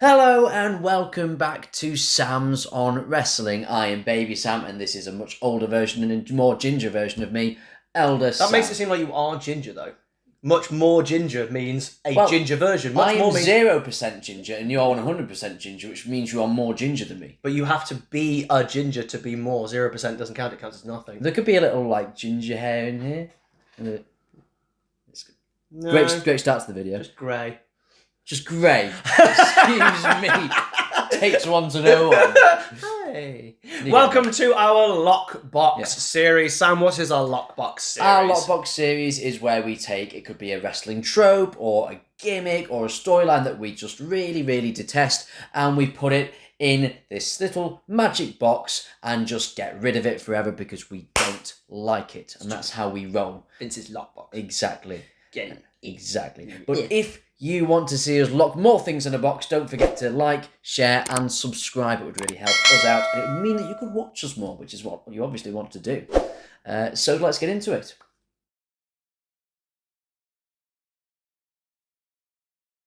Hello and welcome back to Sam's on Wrestling. I am Baby Sam and this is a much older version and a more ginger version of me, Elder Sam. That makes it seem like you are ginger though. Much more ginger means ginger version. I am 0% ginger and you're 100% ginger, which means you are more ginger than me. But you have to be a ginger to be more. 0% doesn't count, it counts as nothing. There could be a little ginger hair in here. No, Great start to the video. just grey. Just grey. Excuse me. Takes one to know one. Hey. Welcome to our Lockbox series. Sam, what is our Lockbox series? Our Lockbox series is where we take, it could be a wrestling trope or a gimmick or a storyline that we just really, really detest, and we put it in this little magic box and just get rid of it forever because we don't like it. And that's how we roll. Vince's Lockbox. Exactly. Get it. Exactly. But if you want to see us lock more things in a box, don't forget to like, share and subscribe. It would really help us out and it would mean that you could watch us more, which is what you obviously want to do. So let's get into it.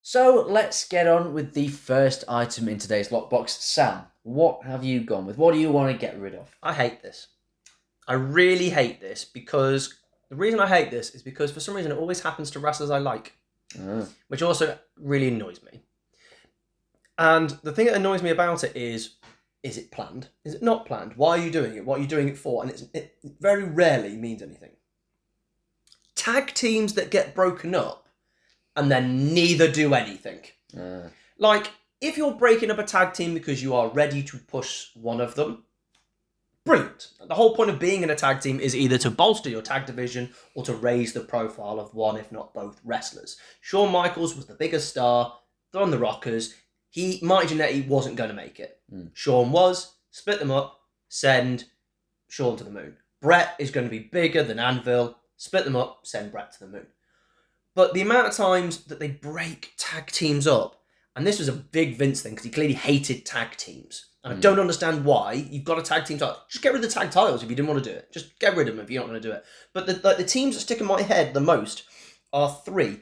So let's get on with the first item in today's lockbox. Sam, what have you gone with? What do you want to get rid of? I hate this. I really hate this because the reason I hate this is because for some reason it always happens to wrestlers I like. Which also really annoys me. And the thing that annoys me about it is it planned? Is it not planned? Why are you doing it? What are you doing it for? And it very rarely means anything. Tag teams that get broken up and then neither do anything. Like, if you're breaking up a tag team because you are ready to push one of them, brilliant. The whole point of being in a tag team is either to bolster your tag division or to raise the profile of one, if not both, wrestlers. Shawn Michaels was the biggest star, they're on the Rockers. Marty Jannetty wasn't going to make it. Shawn was, split them up, send Shawn to the moon. Brett is going to be bigger than Anvil, split them up, send Brett to the moon. But the amount of times that they break tag teams up, and this was a big Vince thing because he clearly hated tag teams. And I don't understand why. You've got a tag team title. Just get rid of the tag titles if you didn't want to do it. Just get rid of them if you're not going to do it. But the teams that stick in my head the most are three.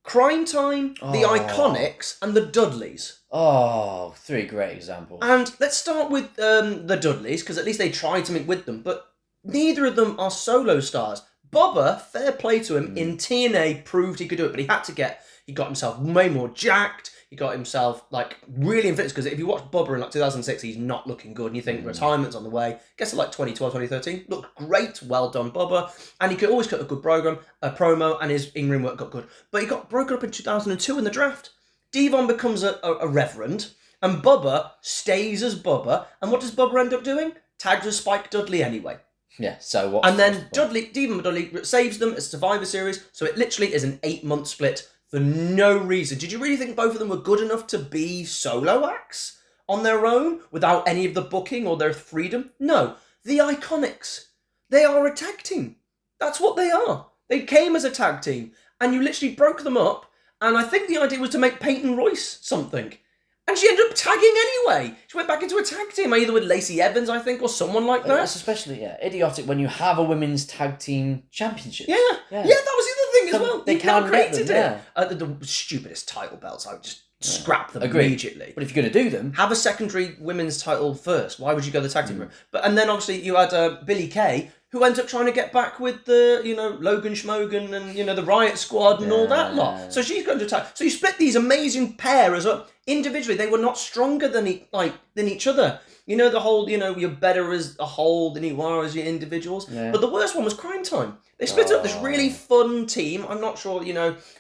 Crime Time, the Iconics, and the Dudleys. Oh, three great examples. And let's start with the Dudleys, because at least they tried something with them. But neither of them are solo stars. Bubba, fair play to him, in TNA proved he could do it. But he got himself way more jacked. He got himself, really in fitness, because if you watch Bubba in, 2006, he's not looking good, and you think retirement's on the way. Gets to, 2012, 2013, looked great, well done, Bubba, and he could always cut a good promo, and his in-ring work got good. But he got broken up in 2002 in the draft. Devon becomes a reverend, and Bubba stays as Bubba, and what does Bubba end up doing? Tagged as Spike Dudley anyway. Yeah, so what? And then Devon Dudley saves them as Survivor Series, so it literally is an 8-month split for no reason. Did you really think both of them were good enough to be solo acts on their own without any of the booking or their freedom? No. The Iconics. They are a tag team. That's what they are. They came as a tag team and you literally broke them up, and I think the idea was to make Peyton Royce something. And she ended up tagging anyway. She went back into a tag team, either with Lacey Evans, I think, or someone like that. It's especially idiotic when you have a women's tag team championship. Yeah, that was the other thing as well. They can't created it. The stupidest title belts, I would just scrap them immediately. But if you're going to do them, have a secondary women's title first. Why would you go the tag team route? And then obviously you had Billie Kay, who ends up trying to get back with the, Logan Schmogan and, the Riot Squad and all that lot. So she's going to tag. So you split these amazing pairs up individually. They were not stronger than each other. The whole, you're better as a whole than you are as your individuals. Yeah. But the worst one was Crime Time. They split up this really fun team. I'm not sure,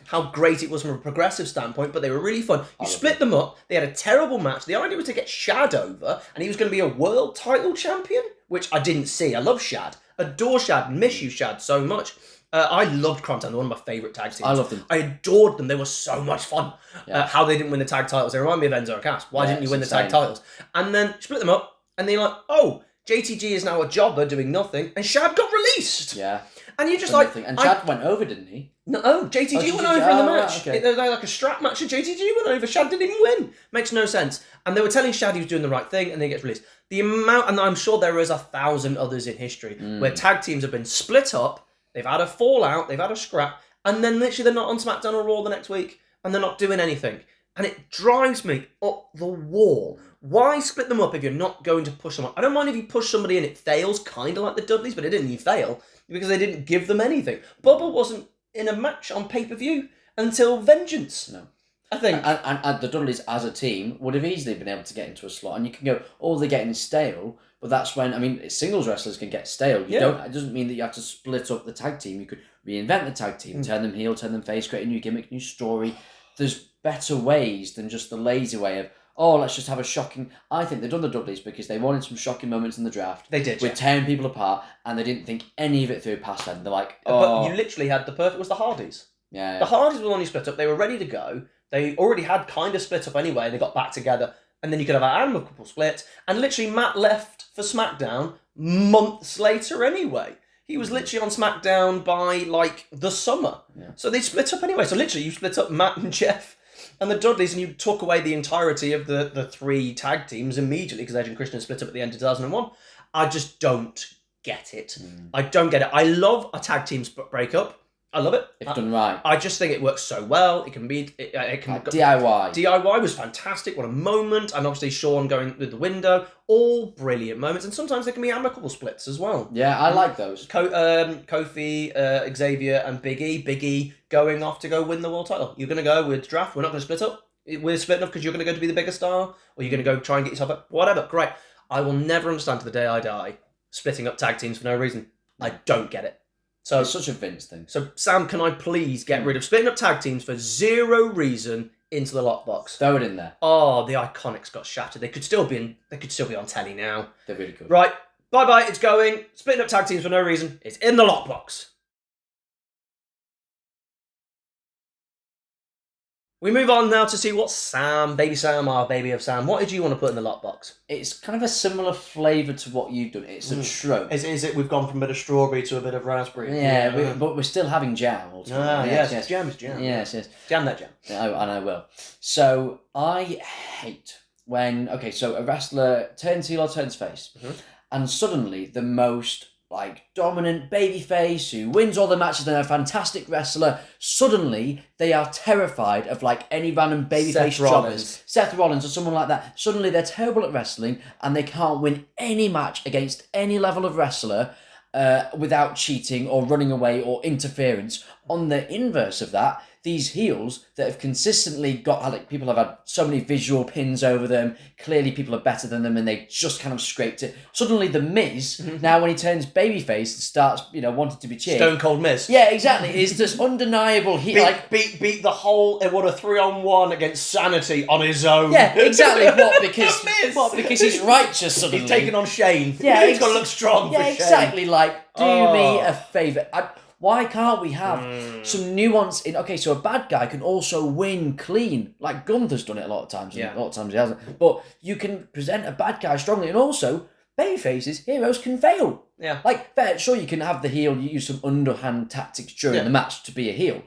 how great it was from a progressive standpoint, but they were really fun. You split them up. They had a terrible match. The idea was to get Shad over, and he was going to be a world title champion, which I didn't see. I love Shad. Adore Shad. Miss you, Shad, so much. I loved Crime Time. They're one of my favourite tag teams. I loved them. I adored them. They were so much fun. Yeah. How they didn't win the tag titles. They remind me of Enzo and Cass. Why didn't you win the tag titles? And then split them up, and they're like, JTG is now a jobber doing nothing, and Shad got released. Yeah. And you're just and Shad went over, didn't he? No, JTG went over in the match. Okay. They had a strap match, and JTG went over. Shad didn't even win. Makes no sense. And they were telling Shad he was doing the right thing, and then he gets released. The amount, and I'm sure there is 1,000 others in history where tag teams have been split up, they've had a fallout, they've had a scrap, and then literally they're not on SmackDown or Raw the next week, and they're not doing anything. And it drives me up the wall. Why split them up if you're not going to push them on? I don't mind if you push somebody and it fails, kind of like the Dudleys, but it didn't even fail because they didn't give them anything. Bubba wasn't in a match on pay-per-view until Vengeance. No. I think. And the Dudleys as a team would have easily been able to get into a slot. And you can go, oh, they're getting stale. But that's when, I mean, singles wrestlers can get stale. It doesn't mean that you have to split up the tag team. You could reinvent the tag team, turn them heel, turn them face, create a new gimmick, new story. There's better ways than just the lazy way of, oh, let's just have a shocking... I think they've done the Dudleys because they wanted some shocking moments in the draft. They did, with tearing people apart, and they didn't think any of it through past then. They're like, oh... But you literally had the perfect... It was the Hardys. Yeah. The Hardys were the one who split up. They were ready to go. They already had kind of split up anyway. They got back together. And then you could have an amicable split. And literally Matt left for SmackDown months later anyway. He was literally on SmackDown by, like, the summer. Yeah. So they split up anyway. So literally you split up Matt and Jeff and the Dudleys, and you took away the entirety of the three tag teams immediately because Edge and Christian split up at the end of 2001. I just don't get it. I don't get it. I love a tag team breakup. I love it. If done right. I just think it works so well. It can be... It can DIY. DIY was fantastic. What a moment. And obviously Sean going through the window. All brilliant moments. And sometimes there can be amicable splits as well. Yeah, I like those. Kofi, Xavier and Big E. Big E going off to go win the world title. You're going to go with draft. We're not going to split up. We're splitting up because you're going to go to be the bigger star. Or you're going to go try and get yourself up. Whatever. Great. I will never understand to the day I die splitting up tag teams for no reason. I don't get it. So it's such a Vince thing. So, Sam, can I please get rid of splitting up tag teams for zero reason into the lockbox? Throw it in there. Oh, the Iconics got shattered. They could still be on telly now. They're really good. Right, bye. It's going. Splitting up tag teams for no reason. It's in the lockbox. We move on now to see what Sam, Baby Sam, our baby of Sam, what did you want to put in the lockbox? It's kind of a similar flavour to what you've done. It's a trope. Is it we've gone from a bit of strawberry to a bit of raspberry? Yeah, but we're still having jam. Ultimately. Yes. Jam is jam. Yes. Jam that jam. Yeah, and I will. So I hate when, so a wrestler turns heel or turns face, and suddenly the most dominant babyface who wins all the matches and they're a fantastic wrestler, suddenly they are terrified of any random babyface jobbers. Seth Rollins or someone like that. Suddenly they're terrible at wrestling and they can't win any match against any level of wrestler without cheating or running away or interference. On the inverse of that, these heels that have consistently got, people have had so many visual pins over them, clearly people are better than them and they just kind of scraped it. Suddenly the Miz, now when he turns babyface and starts, wanting to be cheered. Stone Cold Miz. Yeah, exactly. It's this undeniable beat the whole, what, a 3-on-1 against Sanity on his own. Yeah, exactly. Because he's righteous suddenly. He's taken on Shane. Yeah, he's got to look strong for Shane. Yeah, exactly. Do me a favour. Why can't we have some nuance in... Okay, so a bad guy can also win clean. Gunther's done it a lot of times. Yeah. A lot of times he hasn't. But you can present a bad guy strongly. And also, babyfaces, heroes can fail. Yeah. Sure, you can have the heel use some underhand tactics during the match to be a heel.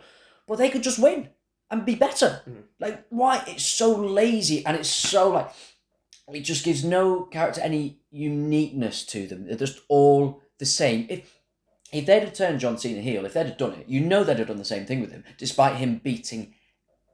But they could just win and be better. Why? It's so lazy and it's so, it just gives no character any uniqueness to them. They're just all the same. If they'd have turned John Cena heel, if they'd have done it, they'd have done the same thing with him, despite him beating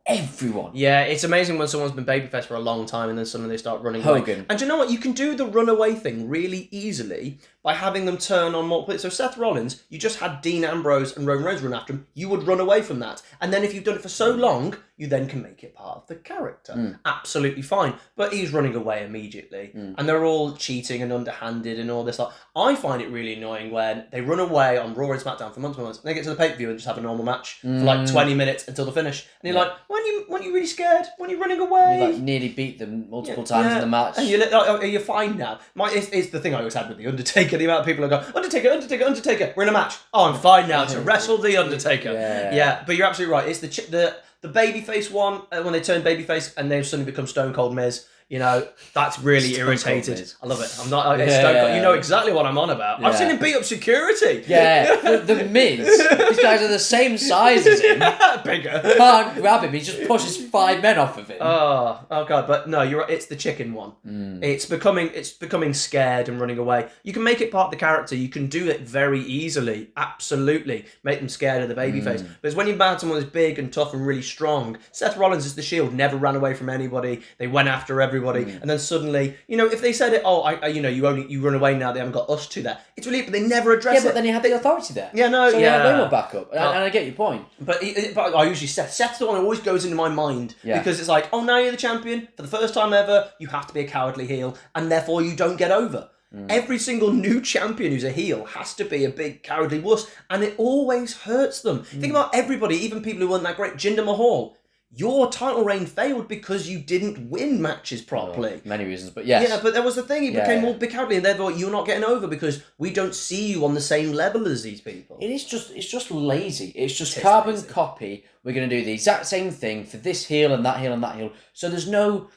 everyone. Yeah, it's amazing when someone's been babyface for a long time and then suddenly they start running Hogan. away. And do you know what? You can do the runaway thing really easily by having them turn on multiple... So Seth Rollins, you just had Dean Ambrose and Roman Reigns run after him. You would run away from that. And then if you've done it for so long, you then can make it part of the character. Absolutely fine. But he's running away immediately. And they're all cheating and underhanded and all this. I find it really annoying when they run away on Raw and SmackDown for months and months. And they get to the pay-per-view and just have a normal match for 20 minutes until the finish. And you're weren't you really scared? Weren't you running away? You nearly beat them multiple times in the match. And you're fine now. It's the thing I always had with The Undertaker. The amount of people who go, Undertaker, we're in a match. Oh, I'm fine now to wrestle The Undertaker. Yeah, but you're absolutely right. It's the babyface one, when they turn babyface and they suddenly become Stone Cold Miz. You know, that's really Stone irritated. Cold. I love it. I'm not. It's Stone Cold. You know exactly what I'm on about. I've Yeah. seen him beat up security. Yeah, the Miz. These guys are the same size as him. Bigger. Can't grab him. He just pushes 5 men off of him. Oh god! But no, you're right. It's the chicken one. It's becoming scared and running away. You can make it part of the character. You can do it very easily. Absolutely, make them scared of the babyface. But it's when you battle someone who's big and tough and really strong. Seth Rollins is the Shield. Never ran away from anybody. They went after everybody, and then suddenly, you know, if they said it, you run away now. They haven't got us two there. It's really, but they never address it. Yeah, but then he had the authority there. Yeah, no, so yeah. they were back up, and I get your point. But I usually Seth's the one who always goes into my mind because it's like, oh, now you're the champion for the first time ever. You have to be a cowardly heel, and therefore you don't get over. Every single new champion who's a heel has to be a big cowardly wuss, and it always hurts them. Think about everybody, even people who weren't that great. Jinder Mahal. Your title reign failed because you didn't win matches properly. Many reasons, but yes. Yeah, but there was the thing. He became more big cowardly, and therefore you're not getting over because we don't see you on the same level as these people. It's just lazy. It's just carbon copy. We're going to do the exact same thing for this heel and that heel and that heel. So there's no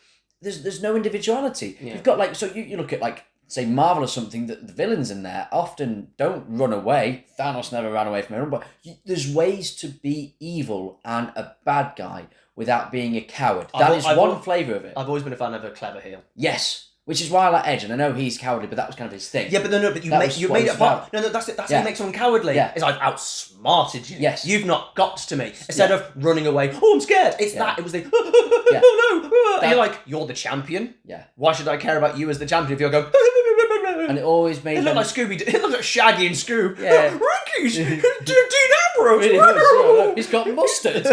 individuality. Yeah. You've got like, so you look at like, say Marvel or something, that the villains in there often don't run away. Thanos never ran away from everyone, but there's ways to be evil and a bad guy without being a coward. That is one flavour of it. I've always been a fan of a clever heel. Yes. Which is why I like Edge, and I know he's cowardly, but that was kind of his thing. Yeah, but you made it apart. No, that's it. That's how you make someone cowardly. Yeah. It's I've outsmarted you. Yes. You've not got to me. Instead of running away, oh, I'm scared. It's that. It was the, oh no. And you're like, you're the champion. Yeah. Why should I care about you as the champion if you're going, and it always made it looked like Scooby. It looked like Shaggy and Scoob. Yeah. Ricky's Dean Ambrose. Really does, he's got mustard.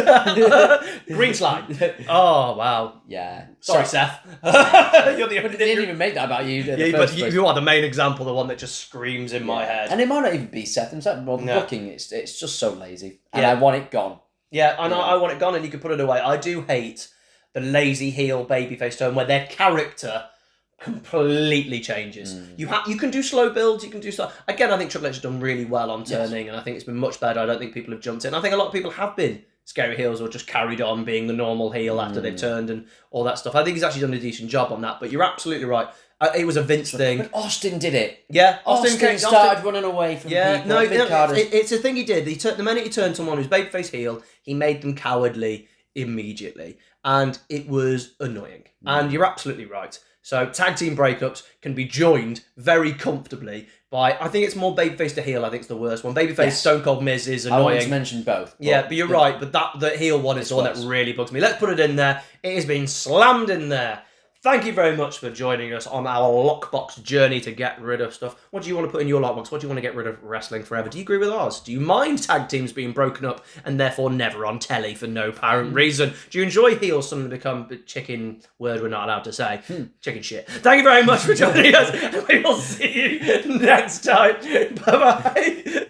Green slide. Oh wow. Yeah. Sorry, Seth. You're the They didn't even make that about you. but you are the main example, the one that just screams in my head. And it might not even be Seth himself. Well, the booking, it's just so lazy. And Yeah. I want it gone. Yeah, I want it gone, and you can put it away. I do hate the lazy heel babyface turn where their character completely changes. You can do slow builds, you can do stuff. Again, I think Triple H has done really well on turning, and I think it's been much better. I don't think people have jumped in. I think a lot of people have been scary heels or just carried on being the normal heel after they've turned and all that stuff. I think he's actually done a decent job on that, but you're absolutely right. It was a Vince thing. But Austin did it. Yeah, Austin started running away from people. No, mid-carders. it's a thing he did. The minute he turned someone who's babyface heel, he made them cowardly immediately, and it was annoying. And you're absolutely right. So tag team breakups can be joined very comfortably by, I think it's more babyface to heel. I think it's the worst one. Babyface Stone Cold Miz is annoying. I wanted to mention both. But you're right. But the heel one is the one that really bugs me. Let's put it in there. It has been slammed in there. Thank you very much for joining us on our lockbox journey to get rid of stuff. What do you want to put in your lockbox? What do you want to get rid of wrestling forever? Do you agree with ours? Do you mind tag teams being broken up and therefore never on telly for no apparent reason? Do you enjoy heels suddenly become a chicken word we're not allowed to say? Chicken shit. Thank you very much for joining us. We will see you next time. Bye-bye.